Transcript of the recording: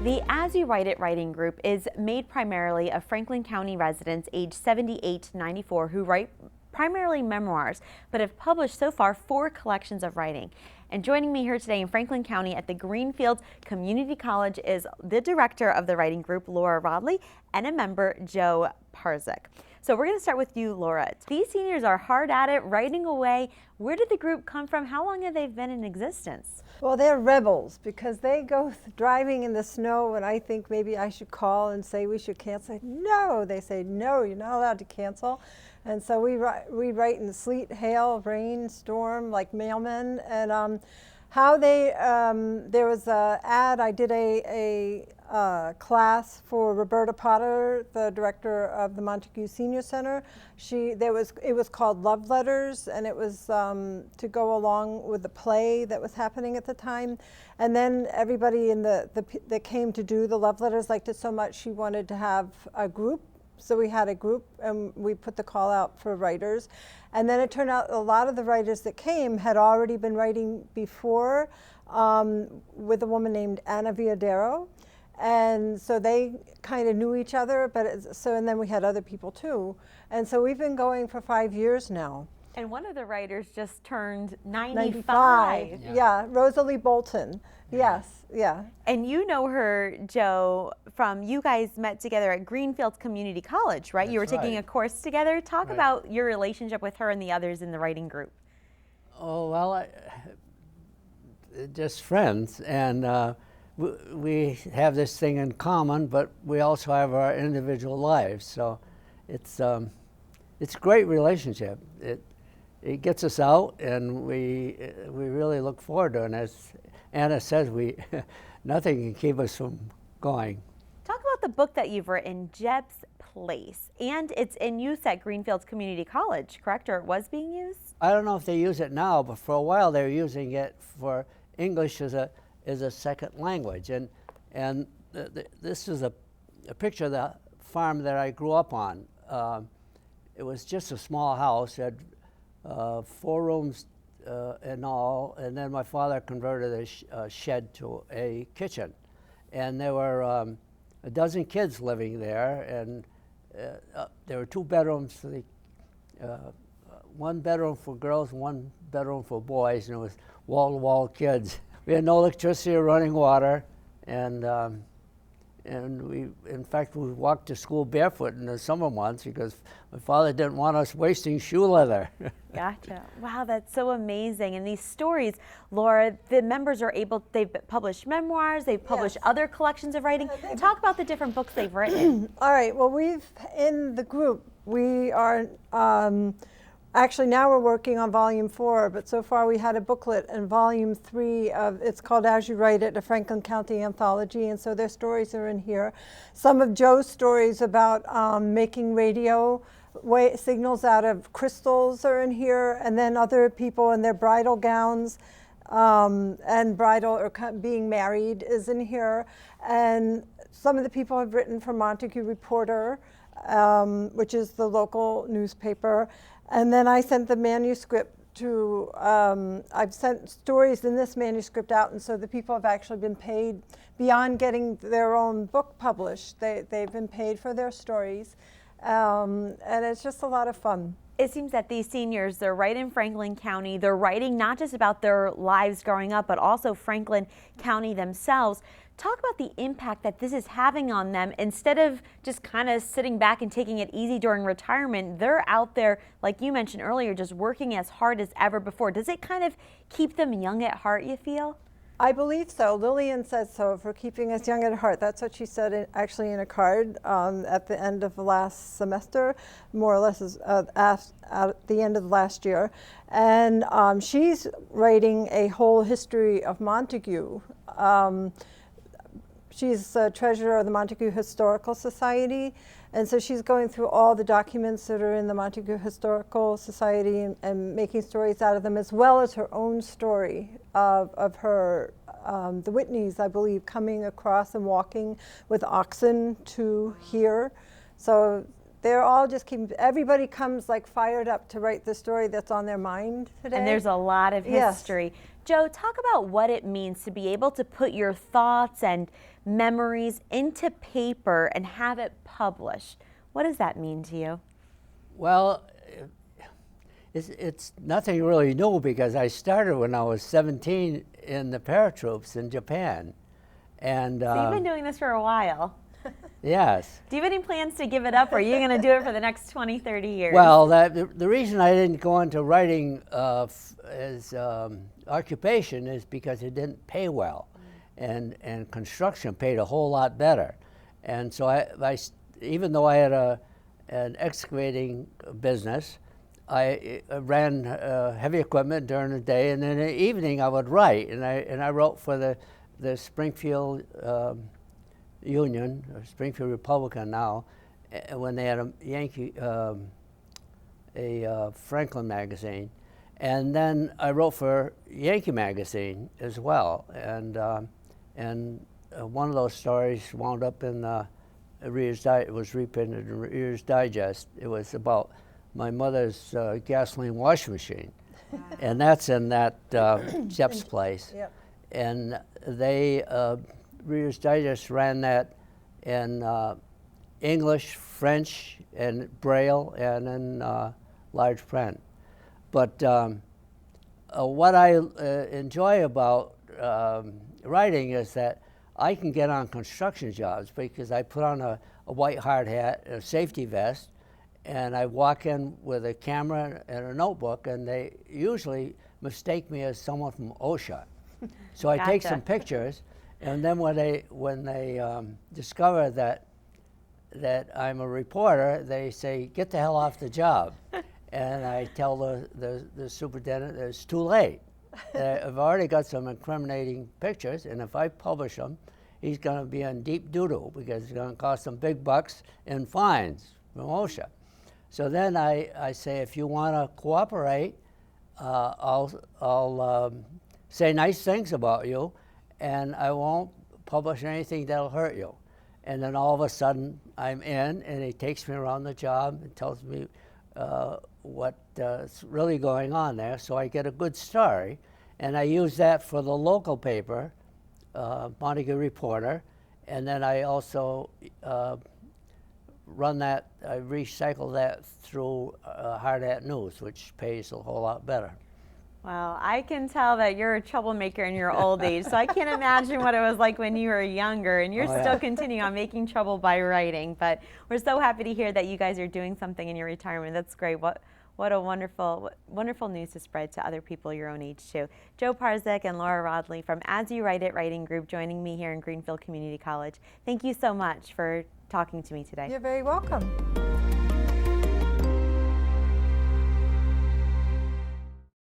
The As You Write It writing group is made primarily of Franklin County residents aged 78 to 94 who write primarily memoirs, but have published so far 4 collections of writing. And joining me here today in Franklin County at the Greenfield Community College is the director of the writing group, Laura Rodley, and a member, Joe Parzych. So we're going to start with you, Laura. These seniors are hard at it, writing away. Where did the group come from? How long have they been in existence? Well, they're rebels because they go driving in the snow, and I think maybe I should call and say we should cancel. No, they say, no, you're not allowed to cancel. And so we write in sleet, hail, rain, storm, like mailmen. And how they, there was an ad, I did a class for Roberta Potter, the director of the Montague Senior Center. It was called Love Letters, and it was to go along with the play that was happening at the time. And then everybody that came to do the love letters liked it so much she wanted to have a group. So we had a group and we put the call out for writers. And then it turned out a lot of the writers that came had already been writing before with a woman named Anna Viadero. And so they kind of knew each other, and then we had other people too. And so we've been going for 5 years now. And one of the writers just turned 95. Yeah, Rosalie Bolton. Yes, yeah. And you know her, Joe, from you guys met together at Greenfield Community College, right? That's you were taking right. a course together. Talk Right. about your relationship with her and the others in the writing group. Oh, well, just friends, and we have this thing in common, but we also have our individual lives. So it's a great relationship. It gets us out, and we really look forward to it. And as Anna says, nothing can keep us from going. Talk about the book that you've written, Jeb's Place, and it's in use at Greenfield Community College, correct? Or it was being used? I don't know if they use it now, but for a while they were using it for English as a second language. And this is a picture of the farm that I grew up on. It was just a small house. It had 4 rooms and all, and then my father converted a shed to a kitchen. And there were a dozen kids living there, and there were 2 bedrooms for the 1 bedroom for girls, 1 bedroom for boys, and it was wall-to-wall kids. We had no electricity or running water, and we, in fact, we walked to school barefoot in the summer months because my father didn't want us wasting shoe leather. Gotcha. Wow, that's so amazing. And these stories, Laura, the members are they've published memoirs, they've published other collections of writing. Talk about the different books they've written. All right, well, in the group, we are, actually now we're working on volume 4, but so far we had a booklet in volume 3 it's called As You Write It, a Franklin County Anthology, and so their stories are in here. Some of Joe's stories about making radio signals out of crystals are in here, and then other people in their bridal gowns and bridal or being married is in here. And some of the people have written for Montague Reporter, which is the local newspaper. And then I sent the manuscript to, I've sent stories in this manuscript out, and so the people have actually been paid beyond getting their own book published. They've been paid for their stories, and it's just a lot of fun. It seems that these seniors, they're right in Franklin County. They're writing not just about their lives growing up, but also Franklin County themselves. Talk about the impact that this is having on them. Instead of just kind of sitting back and taking it easy during retirement, they're out there, like you mentioned earlier, just working as hard as ever before. Does it kind of keep them young at heart, you feel? I believe so. Lillian said so, for keeping us young at heart. That's what she said actually in a card at the end of the last semester, more or less at the end of last year. And she's writing a whole history of Montague. She's treasurer of the Montague Historical Society, and so she's going through all the documents that are in the Montague Historical Society and making stories out of them, as well as her own story of her, the Whitneys, I believe, coming across and walking with oxen to here. So they're all just everybody comes like fired up to write the story that's on their mind today. And there's a lot of history. Yes. Joe, talk about what it means to be able to put your thoughts and memories into paper and have it published. What does that mean to you? Well, it's nothing really new because I started when I was 17 in the paratroops in Japan. And So you've been doing this for a while. yes. Do you have any plans to give it up, or are you going to do it for the next 20, 30 years? Well, the reason I didn't go into writing as occupation is because it didn't pay well, and construction paid a whole lot better. And so I even though I had an excavating business, I ran heavy equipment during the day, and in the evening I would write, and I wrote for the Springfield Union, or Springfield Republican now, when they had a Yankee, Franklin magazine, and then I wrote for Yankee magazine as well, and one of those stories wound up in it was reprinted in Reader's Digest. It was about my mother's gasoline washing machine, and that's in that Jeff's place. Yep. And they, Reader's Digest ran that in English, French, and Braille, and in large print. But what I enjoy about writing is that I can get on construction jobs because I put on a white hard hat, a safety vest, and I walk in with a camera and a notebook, and they usually mistake me as someone from OSHA. So I take some pictures, and then when they discover that I'm a reporter, they say, "Get the hell off the job." And I tell the superintendent that it's too late. I've already got some incriminating pictures, and if I publish them, he's going to be in deep doo-doo because it's going to cost him big bucks in fines from OSHA. So then I say, if you want to cooperate, I'll say nice things about you, and I won't publish anything that'll hurt you. And then all of a sudden, I'm in, and he takes me around the job and tells me what's really going on there, so I get a good story. And I use that for the local paper, Montague Reporter, and then I also run that, I recycle that through Hard Hat News, which pays a whole lot better. Well, I can tell that you're a troublemaker in your old age, so I can't imagine what it was like when you were younger, and you're still continuing on making trouble by writing. But we're so happy to hear that you guys are doing something in your retirement. That's great. What a wonderful news to spread to other people your own age too. Joe Parzych and Laura Rodley from As You Write It Writing Group joining me here in Greenfield Community College. Thank you so much for talking to me today. You're very welcome.